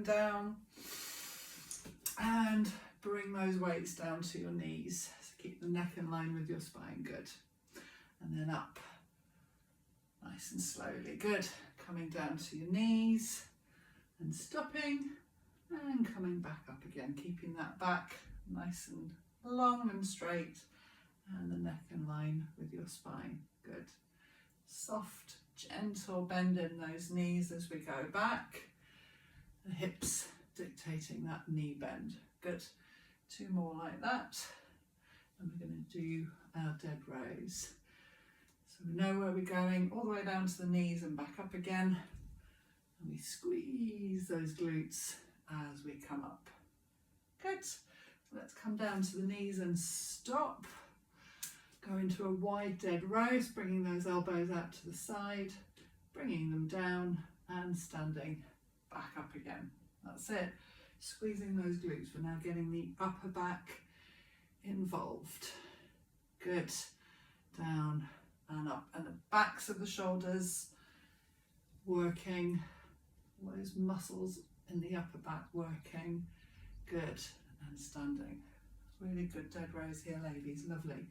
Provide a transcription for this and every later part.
down. And bring those weights down to your knees. So keep the neck in line with your spine, good. And then up, nice and slowly, good. Coming down to your knees and stopping and coming back up again, keeping that back nice and long and straight and the neck in line with your spine, good. Soft, gentle bend in those knees as we go back. The hips dictating that knee bend, good. 2 more like that, and we're going to do our dead rows. So we know where we're going, all the way down to the knees and back up again, and we squeeze those glutes as we come up, good. So let's come down to the knees and stop. Go into a wide dead rows, bringing those elbows out to the side, bringing them down and standing back up again. That's it. Squeezing those glutes. We're now getting the upper back involved. Good. Down and up. And the backs of the shoulders working. All those muscles in the upper back working. Good. And standing. Really good dead rows here, ladies. Lovely.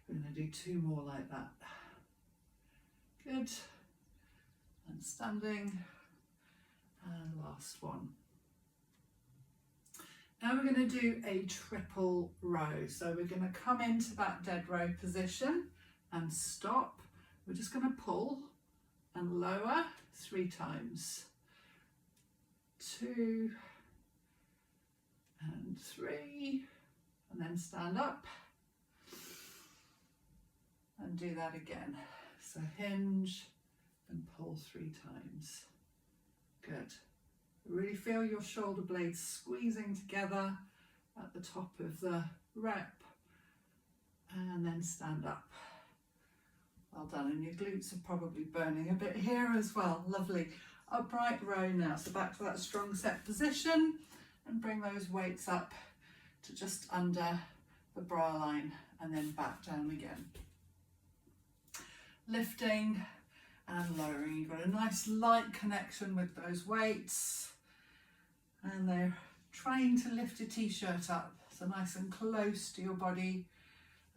We're going to do 2 more like that. Good. And standing. And last one. Now we're going to do a triple row. So we're going to come into that dead row position and stop. We're just going to pull and lower 3 times. 2 and 3, and then stand up and do that again. So hinge and pull 3 times. Good. Really feel your shoulder blades squeezing together at the top of the rep, and then stand up. Well done, and your glutes are probably burning a bit here as well. Lovely. Upright row now, so back to that strong set position and bring those weights up to just under the bra line and then back down again. Lifting and lowering. You've got a nice light connection with those weights, and they're trying to lift your t-shirt up, so nice and close to your body,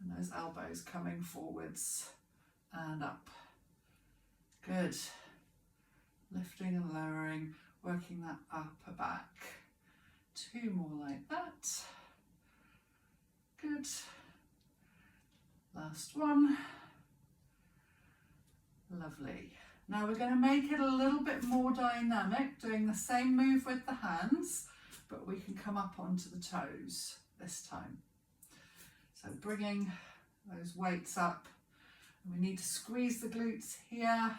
and those elbows coming forwards and up. Good. Lifting and lowering, working that upper back. 2 more like that. Good. Last one. Lovely. Now we're going to make it a little bit more dynamic, doing the same move with the hands, but we can come up onto the toes this time. So bringing those weights up, and we need to squeeze the glutes here,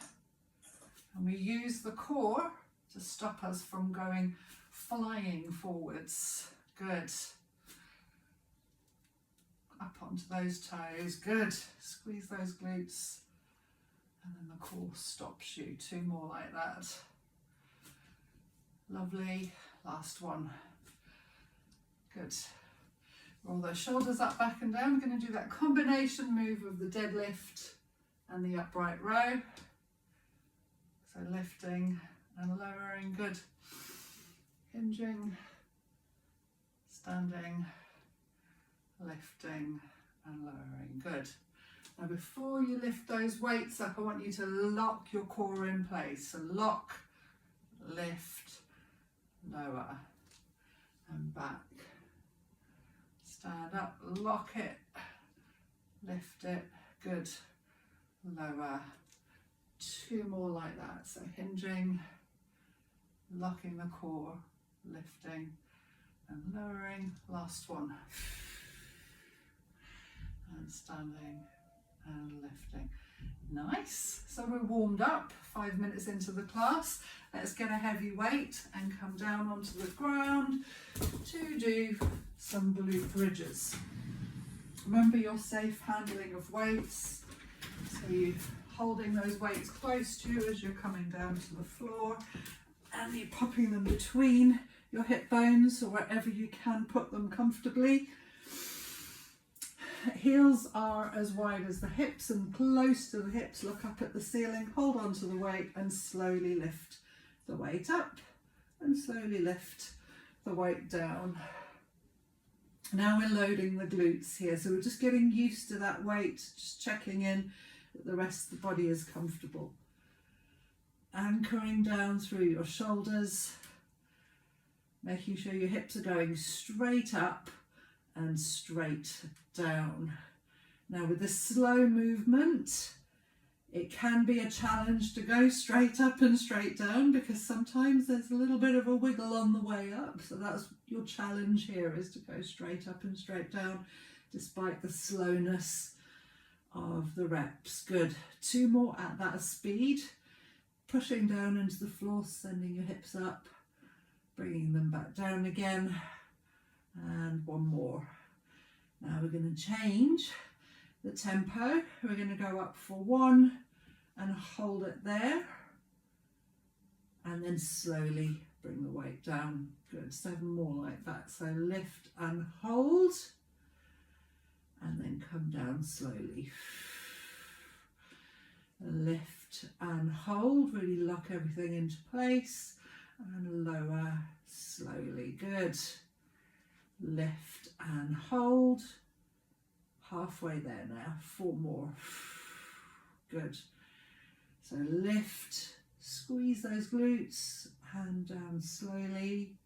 and we use the core to stop us from going flying forwards. Good. Up onto those toes. Good. Squeeze those glutes. And then the core stops you. 2 more like that. Lovely. Last one. Good. Roll those shoulders up, back and down. We're going to do that combination move of the deadlift and the upright row. So lifting and lowering. Good. Hinging, standing, lifting and lowering. Good. Now before you lift those weights up, I want you to lock your core in place. So lock, lift, lower and back. Stand up, lock it, lift it, good, lower. 2 more like that. So hinging, locking the core, lifting and lowering. Last one. And standing and lifting. Nice. So we're warmed up, 5 minutes into the class. Let's get a heavy weight and come down onto the ground to do some glute bridges. Remember your safe handling of weights. So you're holding those weights close to you as you're coming down to the floor, and you're popping them between your hip bones or wherever you can put them comfortably. Heels are as wide as the hips and close to the hips. Look up at the ceiling, hold on to the weight and slowly lift the weight up and slowly lift the weight down. Now we're loading the glutes here, so we're just getting used to that weight, just checking in that the rest of the body is comfortable. Anchoring down through your shoulders, making sure your hips are going straight up and straight down. Now with this slow movement, it can be a challenge to go straight up and straight down because sometimes there's a little bit of a wiggle on the way up. So that's your challenge here, is to go straight up and straight down despite the slowness of the reps. Good. 2 more at that speed. Pushing down into the floor, sending your hips up, bringing them back down again. And 1 more. Now we're going to change the tempo. We're going to go up for 1 and hold it there, and then slowly bring the weight down. Good. 7 more like that. So lift and hold, and then come down slowly. Lift and hold, really lock everything into place, and lower slowly. Good. Lift and hold. Halfway there now. 4 more. Good. So lift, squeeze those glutes, hand down slowly.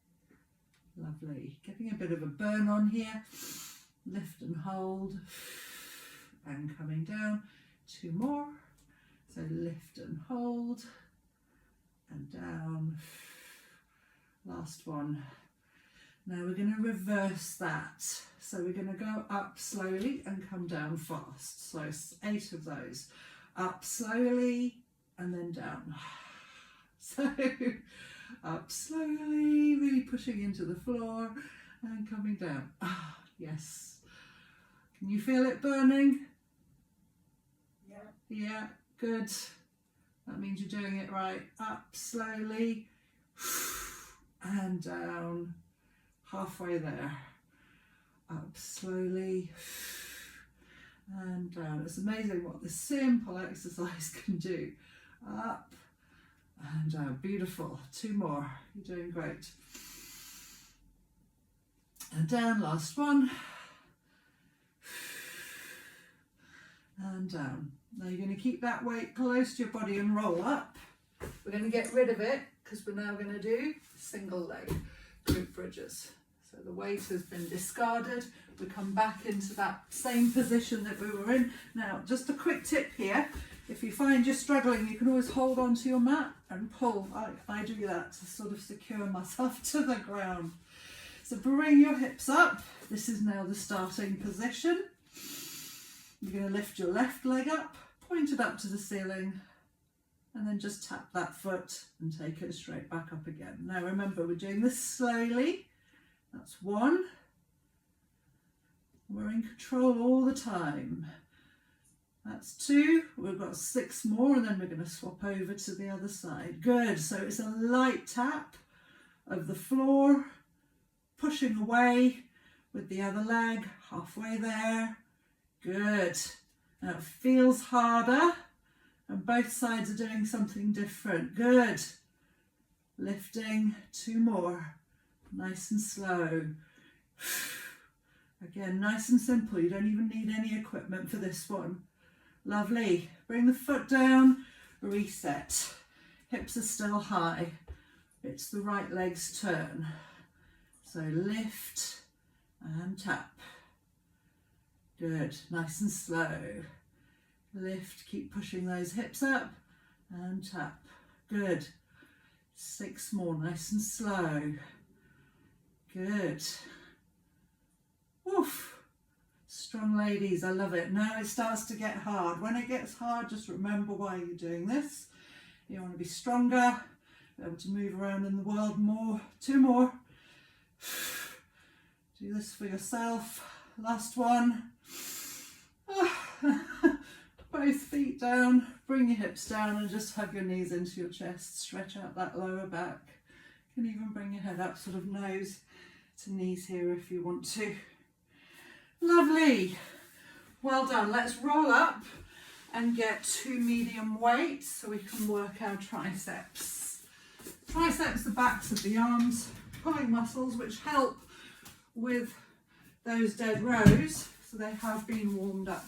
Lovely. Getting a bit of a burn on here. Lift and hold, and coming down. 2 more. So lift and hold, and down. Last one. Now we're going to reverse that. So we're going to go up slowly and come down fast. So 8 of those. Up slowly and then down. So up slowly, really pushing into the floor and coming down. Ah, yes. Can you feel it burning? Yeah. Yeah, good. That means you're doing it right. Up slowly and down. Halfway there. Up slowly and down. It's amazing what this simple exercise can do. Up and down. Beautiful. 2 more. You're doing great. And down. Last one. And down. Now you're going to keep that weight close to your body and roll up. We're going to get rid of it because we're now going to do single leg glute bridges. So the weight has been discarded. We come back into that same position that we were in. Now, just a quick tip here. If you find you're struggling, you can always hold onto your mat and pull. I do that to sort of secure myself to the ground. So bring your hips up. This is now the starting position. You're going to lift your left leg up, point it up to the ceiling, and then just tap that foot and take it straight back up again. Now remember, we're doing this slowly. That's 1. We're in control all the time. That's 2. We've got 6 more, and then we're going to swap over to the other side. Good. So it's a light tap of the floor, pushing away with the other leg, halfway there. Good. Now it feels harder, and both sides are doing something different. Good. Lifting. 2 more. Nice and slow. Again, nice and simple. You don't even need any equipment for this one. Lovely. Bring the foot down, reset. Hips are still high. It's the right leg's turn. So lift and tap. Good. Nice and slow. Lift, keep pushing those hips up and tap. Good. 6 more, nice and slow. Good. Woof. Strong ladies, I love it. Now it starts to get hard. When it gets hard, just remember why you're doing this. You want to be stronger, be able to move around in the world more. 2 more. Do this for yourself. Last one. Both feet down, bring your hips down and just hug your knees into your chest. Stretch out that lower back. You can even bring your head up, sort of nose to knees here if you want to. Lovely. Well done. Let's roll up and get 2 medium weights so we can work our triceps. triceps, the backs of the arms, pulling muscles which help with those dead rows, so they have been warmed up.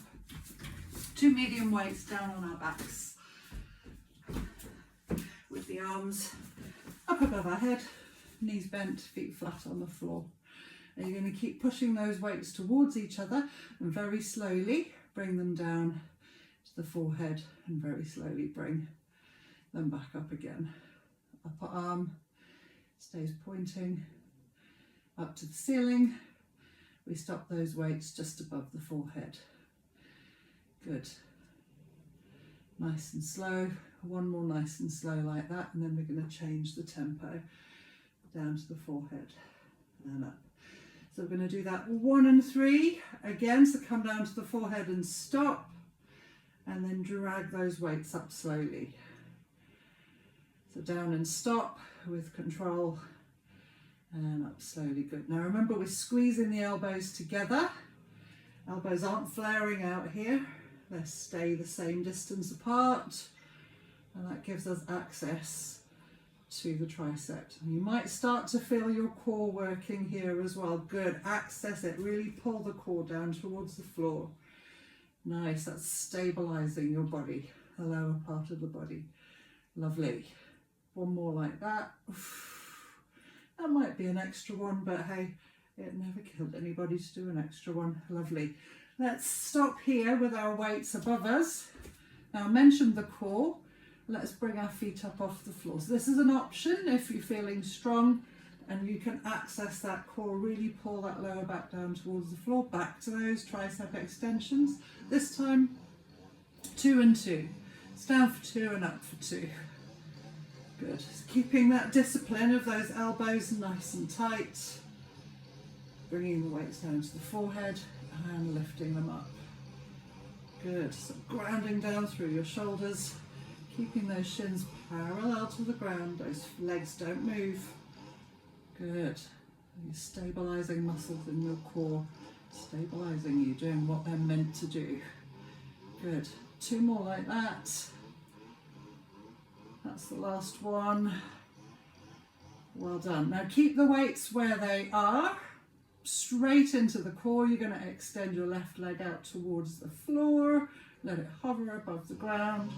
2 medium weights down on our backs, with the arms up above our head, knees bent, feet flat on the floor. And you're going to keep pushing those weights towards each other and very slowly bring them down to the forehead and very slowly bring them back up again. Upper arm stays pointing up to the ceiling. We stop those weights just above the forehead. Good. Nice and slow. One more nice and slow like that, and then we're going to change the tempo down to the forehead and up. So we're going to do that 1 and 3 again, so come down to the forehead and stop, and then drag those weights up slowly. So down and stop with control, and up slowly. Good. Now remember, we're squeezing the elbows together. Elbows aren't flaring out here. They stay the same distance apart, and that gives us access to the tricep. And you might start to feel your core working here as well. Good. Access it. Really pull the core down towards the floor. Nice. That's stabilizing your body, the lower part of the body. Lovely. One more like that. That might be an extra one, but hey, it never killed anybody to do an extra one. Lovely. Let's stop here with our weights above us. Now I mentioned the core. Let's bring our feet up off the floor. So this is an option if you're feeling strong and you can access that core, really pull that lower back down towards the floor, back to those tricep extensions. This time 2 and 2. It's down for 2 and up for 2. Good. Just keeping that discipline of those elbows nice and tight. Bringing the weights down to the forehead and lifting them up. Good. So grounding down through your shoulders. Keeping those shins parallel to the ground, those legs don't move. Good. You're stabilizing muscles in your core, stabilizing you, doing what they're meant to do. Good. 2 more like that. That's the last one. Well done. Now keep the weights where they are, straight into the core. You're going to extend your left leg out towards the floor, let it hover above the ground,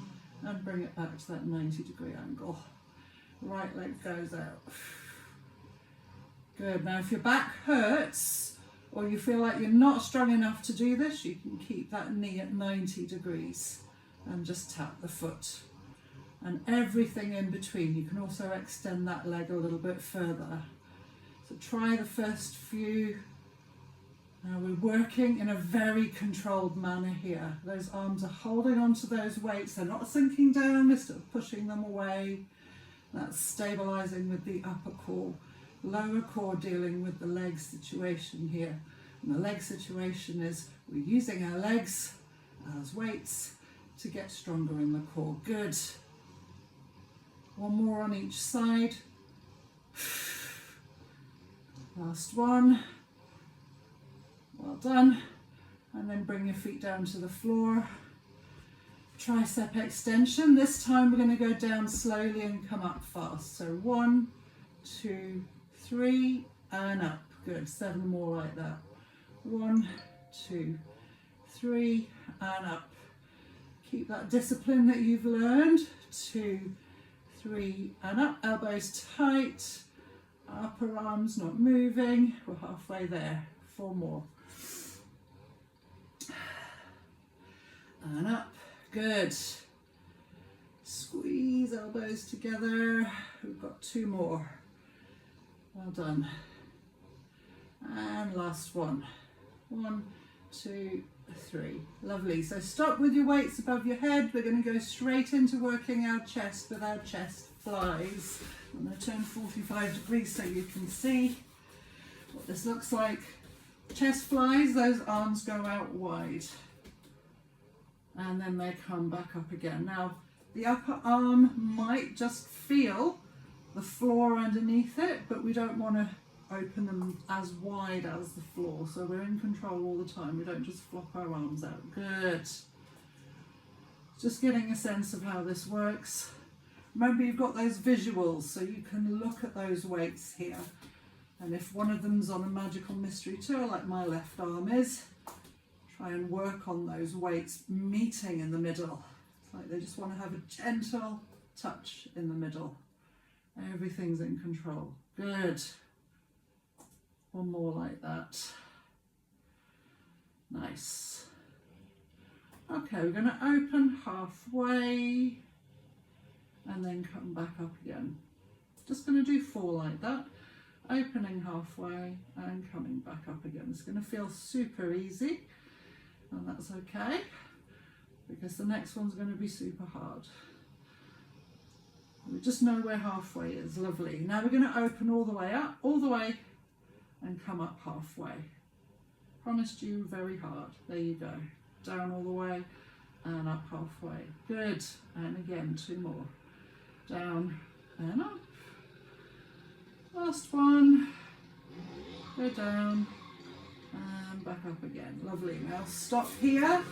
and bring it back to that 90-degree angle. Right leg goes out. Good. Now if your back hurts or you feel like you're not strong enough to do this, you can keep that knee at 90 degrees and just tap the foot. And everything in between. You can also extend that leg a little bit further. So try the first few. Now we're working in a very controlled manner here. Those arms are holding onto those weights. They're not sinking down, we're still pushing them away. That's stabilizing with the upper core. Lower core dealing with the leg situation here. And the leg situation is we're using our legs as weights to get stronger in the core. Good. One more on each side. Last one. Well done. And then bring your feet down to the floor. Tricep extension. This time we're going to go down slowly and come up fast. So 1, 2, 3, and up. Good. 7 more like that. 1, 2, 3, and up. Keep that discipline that you've learned. 2, 3, and up. Elbows tight. Upper arms not moving. We're halfway there. 4 more. And up. Good. Squeeze elbows together. We've got 2 more. Well done. And last one. 1, 2, 3. Lovely. So stop with your weights above your head. We're going to go straight into working our chest with our chest flies. I'm going to turn 45 degrees so you can see what this looks like. Chest flies, those arms go out wide. And then they come back up again. Now, the upper arm might just feel the floor underneath it, but we don't want to open them as wide as the floor. So we're in control all the time. We don't just flop our arms out. Good. Just getting a sense of how this works. Remember, you've got those visuals, so you can look at those weights here. And if one of them's on a magical mystery tour, like my left arm is, try and work on those weights meeting in the middle. It's like they just want to have a gentle touch in the middle. Everything's in control. Good. One more like that. Nice. Okay, we're going to open halfway and then come back up again. Just going to do 4 like that. Opening halfway and coming back up again. It's going to feel super easy, and that's okay, because the next one's going to be super hard. We just know where halfway is. Lovely. Now we're going to open all the way up, all the way, and come up halfway. Promised you very hard. There you go. Down all the way and up halfway. Good. And again, 2 more. Down and up. Last one. Go down and back up again. Lovely. Now stop here.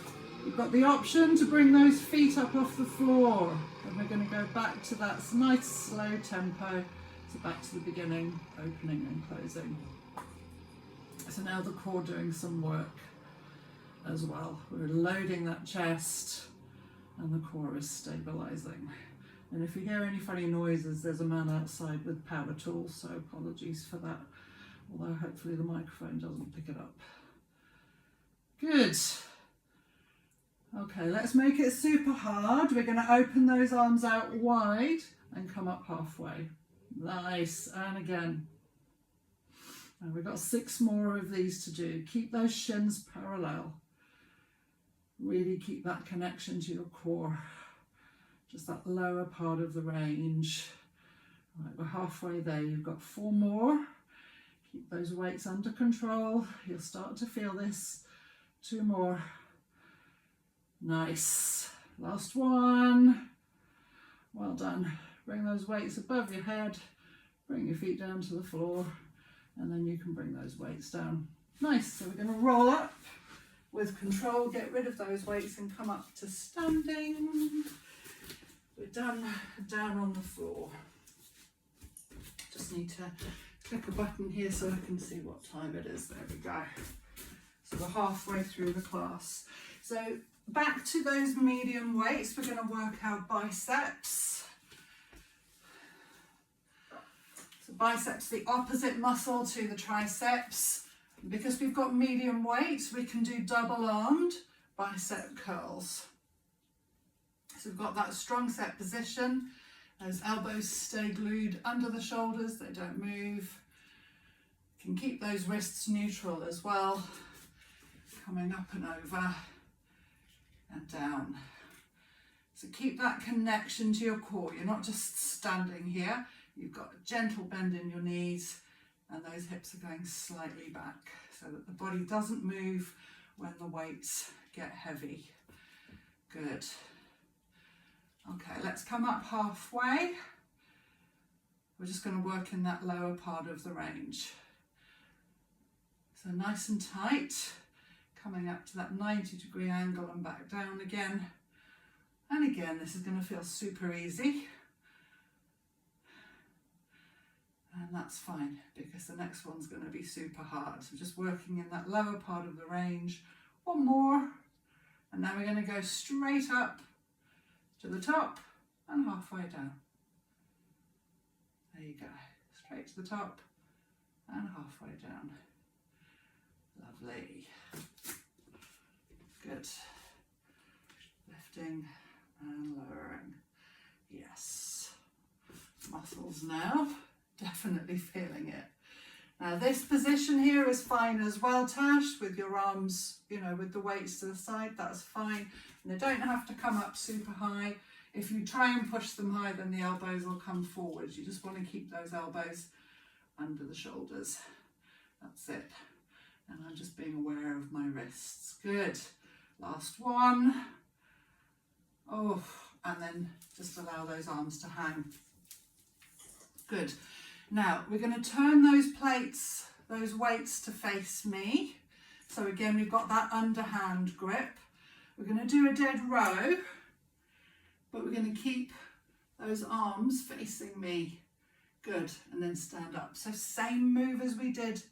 You've got the option to bring those feet up off the floor. And we're going to go back to that nice slow tempo. So back to the beginning, opening and closing. So now the core doing some work as well. We're loading that chest and the core is stabilizing. And if you hear any funny noises, there's a man outside with power tools, so apologies for that. Although hopefully the microphone doesn't pick it up. Good. Okay, let's make it super hard. We're going to open those arms out wide and come up halfway. Nice. And again. And we've got 6 more of these to do. Keep those shins parallel. Really keep that connection to your core. Just that lower part of the range. Right, we're halfway there. You've got 4 more. Keep those weights under control. You'll start to feel this. 2 more. Nice. Last one. Well done. Bring those weights above your head. Bring your feet down to the floor. And then you can bring those weights down. Nice. So we're going to roll up with control. Get rid of those weights and come up to standing. We're done down on the floor. Just need to click a button here so I can see what time it is. There we go. So we're halfway through the class. So back to those medium weights. We're going to work our biceps. So biceps, the opposite muscle to the triceps. Because we've got medium weights, we can do double armed bicep curls. So we've got that strong set position. Those elbows stay glued under the shoulders, they don't move. You can keep those wrists neutral as well. Coming up and over and down. So keep that connection to your core. You're not just standing here. You've got a gentle bend in your knees and those hips are going slightly back so that the body doesn't move when the weights get heavy. Good. Okay, let's come up halfway. We're just going to work in that lower part of the range. So nice and tight, coming up to that 90-degree angle and back down again. And again, this is going to feel super easy. And that's fine because the next one's going to be super hard. So just working in that lower part of the range. 1 more. And now we're going to go straight up to the top and halfway down. There you go. Straight to the top and halfway down. Lovely. Good. Lifting and lowering. Yes. Muscles now. Definitely feeling it. Now this position here is fine as well, Tash, with your arms, you know, with the weights to the side, that's fine. And they don't have to come up super high. If you try and push them high, then the elbows will come forwards. You just want to keep those elbows under the shoulders. That's it. And I'm just being aware of my wrists. Good. Last one. Oh, and then just allow those arms to hang. Good. Now we're going to turn those plates, those weights to face me. So again, we've got that underhand grip. We're going to do a dead row, but we're going to keep those arms facing me. Good, and then stand up. So same move as we did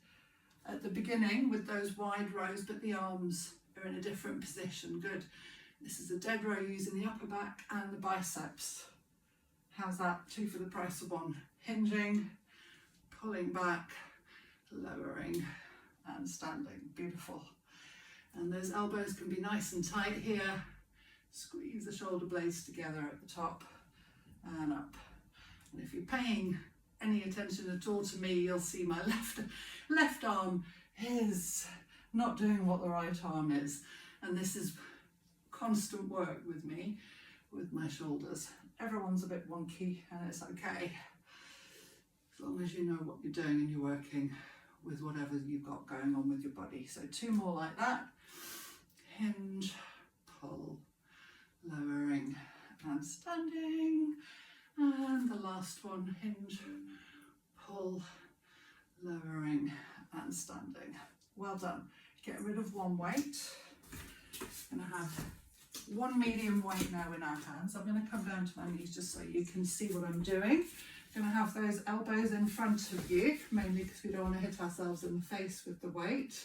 at the beginning with those wide rows, but the arms are in a different position. Good. This is a dead row using the upper back and the biceps. How's that? 2 for the price of 1. Hinging, pulling back, lowering and standing. Beautiful. And those elbows can be nice and tight here. Squeeze the shoulder blades together at the top and up. And if you're paying any attention at all to me, you'll see my left arm is not doing what the right arm is. And this is constant work with me, with my shoulders. Everyone's a bit wonky and it's okay. As long as you know what you're doing and you're working with whatever you've got going on with your body. So 2 more like that. Hinge, pull, lowering and standing. And the last one, hinge, pull, lowering and standing. Well done. Get rid of one weight. I'm going to have one medium weight now in our hands. I'm going to come down to my knees just so you can see what I'm doing. I'm going to have those elbows in front of you, mainly because we don't want to hit ourselves in the face with the weight.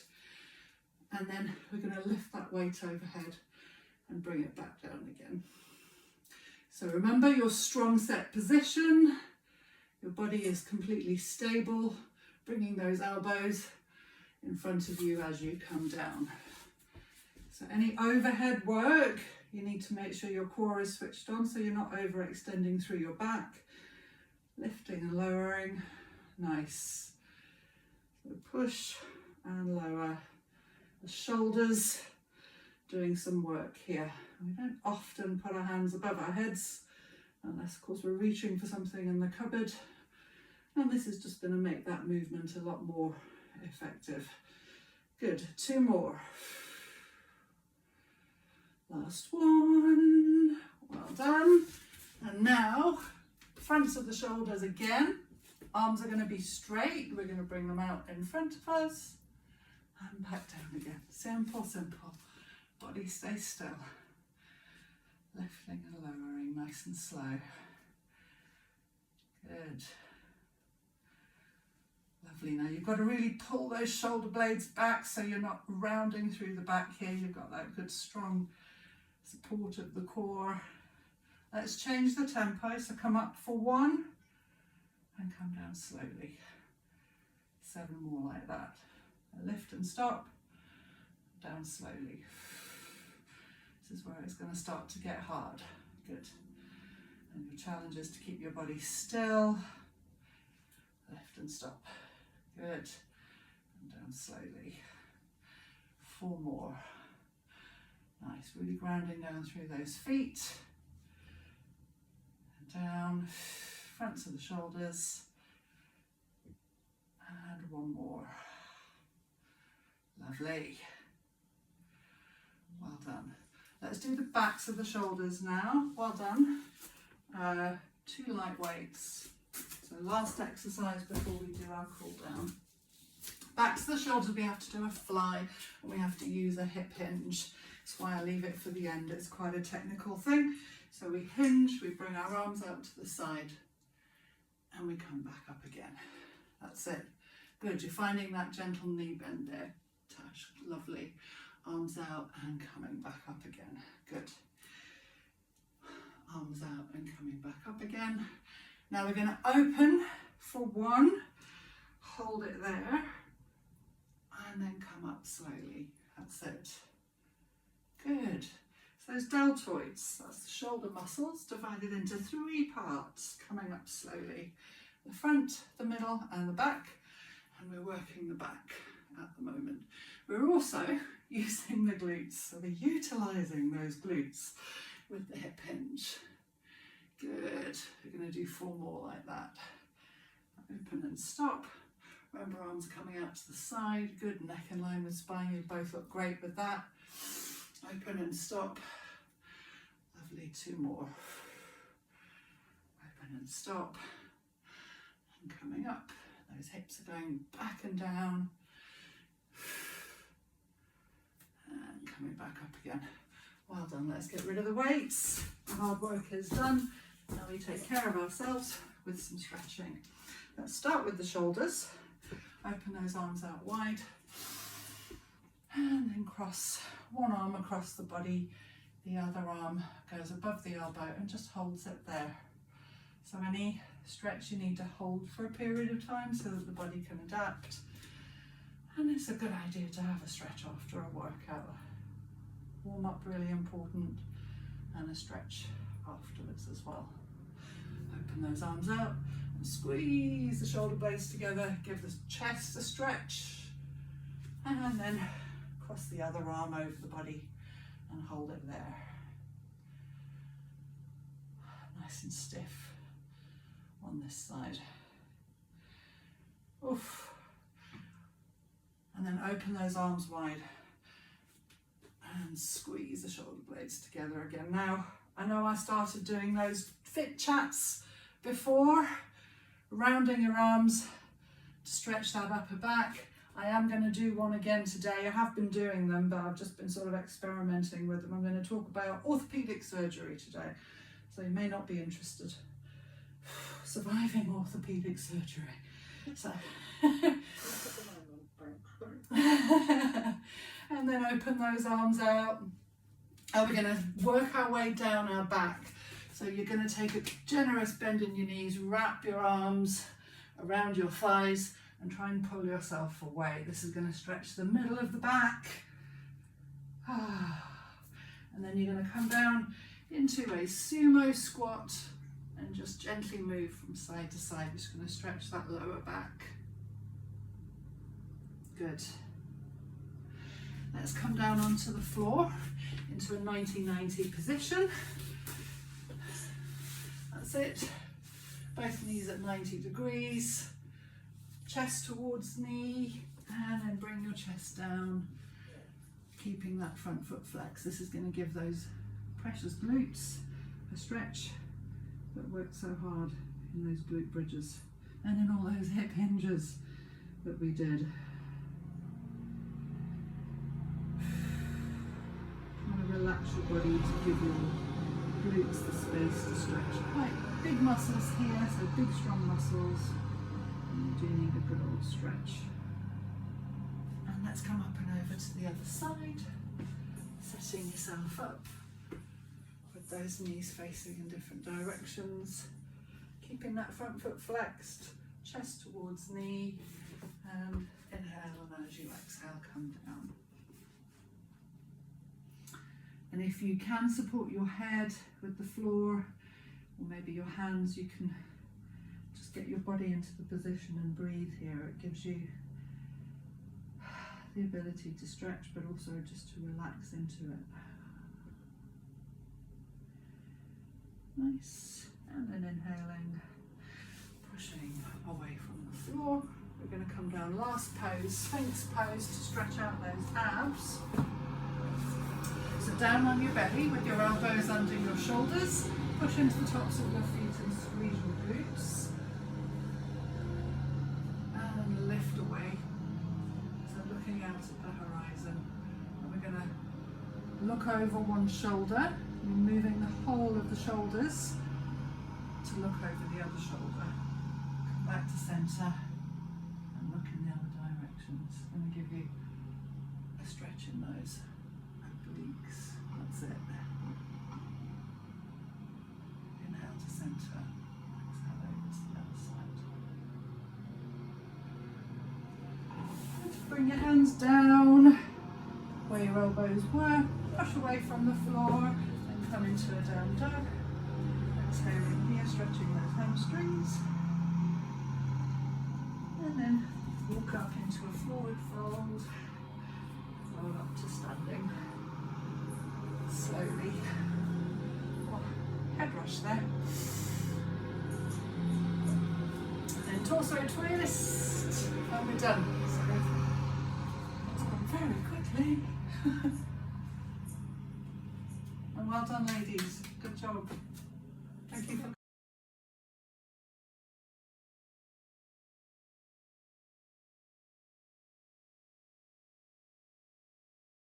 And then we're going to lift that weight overhead and bring it back down again. So remember your strong set position. Your body is completely stable, bringing those elbows in front of you as you come down. So any overhead work, you need to make sure your core is switched on so you're not overextending through your back. Lifting and lowering, nice. So push and lower the shoulders, doing some work here. We don't often put our hands above our heads, unless of course we're reaching for something in the cupboard. And this is just going to make that movement a lot more effective. Good, 2 more. Last one, well done. And now, fronts of the shoulders again. Arms are going to be straight. We're going to bring them out in front of us and back down again. Simple, simple. Body stays still. Lifting and lowering, nice and slow. Good. Lovely. Now you've got to really pull those shoulder blades back so you're not rounding through the back here. You've got that good strong support of the core. Let's change the tempo. So come up for 1 and come down slowly. 7 more like that. Lift and stop. Down slowly. This is where it's going to start to get hard. Good. And your challenge is to keep your body still. Lift and stop. Good. And down slowly. 4 more. Nice. Really grounding down through those feet. And down. Fronts of the shoulders. And 1 more. Lovely. Well done. Let's do the backs of the shoulders now. Well done. 2 light weights. So last exercise before we do our cool down. Backs of the shoulders, we have to do a fly and we have to use a hip hinge. That's why I leave it for the end. It's quite a technical thing. So we hinge, we bring our arms out to the side and we come back up again. That's it. Good. You're finding that gentle knee bend there. Tash. Lovely. Arms out and coming back up again. Good. Arms out and coming back up again. Now we're going to open for 1, hold it there, and then come up slowly. That's it. Good. So those deltoids, that's the shoulder muscles divided into 3 parts, coming up slowly. The front, the middle, and the back. And we're working the back at the moment. We're also using the glutes, so we're utilising those glutes with the hip hinge. Good. We're going to do 4 more like that. Open and stop. Remember, arms coming out to the side. Good. Neck in line with spine. You both look great with that. Open and stop. Lovely. 2 more. Open and stop. And coming up. Those hips are going back and down. And coming back up again. Well done. Let's get rid of the weights. The hard work is done. Now we take care of ourselves with some stretching. Let's start with the shoulders. Open those arms out wide and then cross one arm across the body. The other arm goes above the elbow and just holds it there. So any stretch you need to hold for a period of time so that the body can adapt. And it's a good idea to have a stretch after a workout. Warm up really important, and a stretch afterwards as well. Open those arms out and squeeze the shoulder blades together, give the chest a stretch, and then cross the other arm over the body and hold it there. Nice and stiff on this side. Oof. And then open those arms wide and squeeze the shoulder blades together again. Now, I know I started doing those fit chats before, rounding your arms to stretch that upper back. I am going to do one again today. I have been doing them, but I've just been sort of experimenting with them. I'm going to talk about orthopedic surgery today, so you may not be interested. Surviving orthopedic surgery. So. And then open those arms out. And we're going to work our way down our back. So you're going to take a generous bend in your knees, wrap your arms around your thighs and try and pull yourself away. This is going to stretch the middle of the back. And then you're going to come down into a sumo squat and just gently move from side to side. We're just going to stretch that lower back. Good. Let's come down onto the floor into a 90-90 position. That's it. Both knees at 90 degrees. Chest towards knee, and then bring your chest down, keeping that front foot flexed. This is going to give those precious glutes a stretch that worked so hard in those glute bridges and in all those hip hinges that we did. Want to relax your body to give your glutes the space to stretch. Quite big muscles here, so big strong muscles. You do need a good old stretch. And let's come up and over to the other side, setting yourself up with those knees facing in different directions, keeping that front foot flexed, chest towards knee, and inhale, and as you exhale, come down. And if you can support your head with the floor, or maybe your hands, you can just get your body into the position and breathe here. It gives you the ability to stretch, but also just to relax into it. Nice. And then inhaling, pushing away from the floor. We're going to come down, last pose, Sphinx pose, to stretch out those abs. So down on your belly with your elbows under your shoulders. Push into the tops of your feet and squeeze your glutes. And lift away. So looking out at the horizon. And we're going to look over one shoulder. You're moving the whole of the shoulders to look over the other shoulder. Come back to centre and look in the other directions. Going to give you a stretch in those obliques. That's it. Inhale to centre. Exhale over to the other side. And bring your hands down where your elbows were. Push away from the floor. Come into a down dog. Exhaling here, stretching those hamstrings. And then walk up into a forward fold. Roll up to standing. Slowly. Oh, head rush there. And then torso twist. And we're done. So it's gone very quickly. Well done, ladies. Good job. Thank you for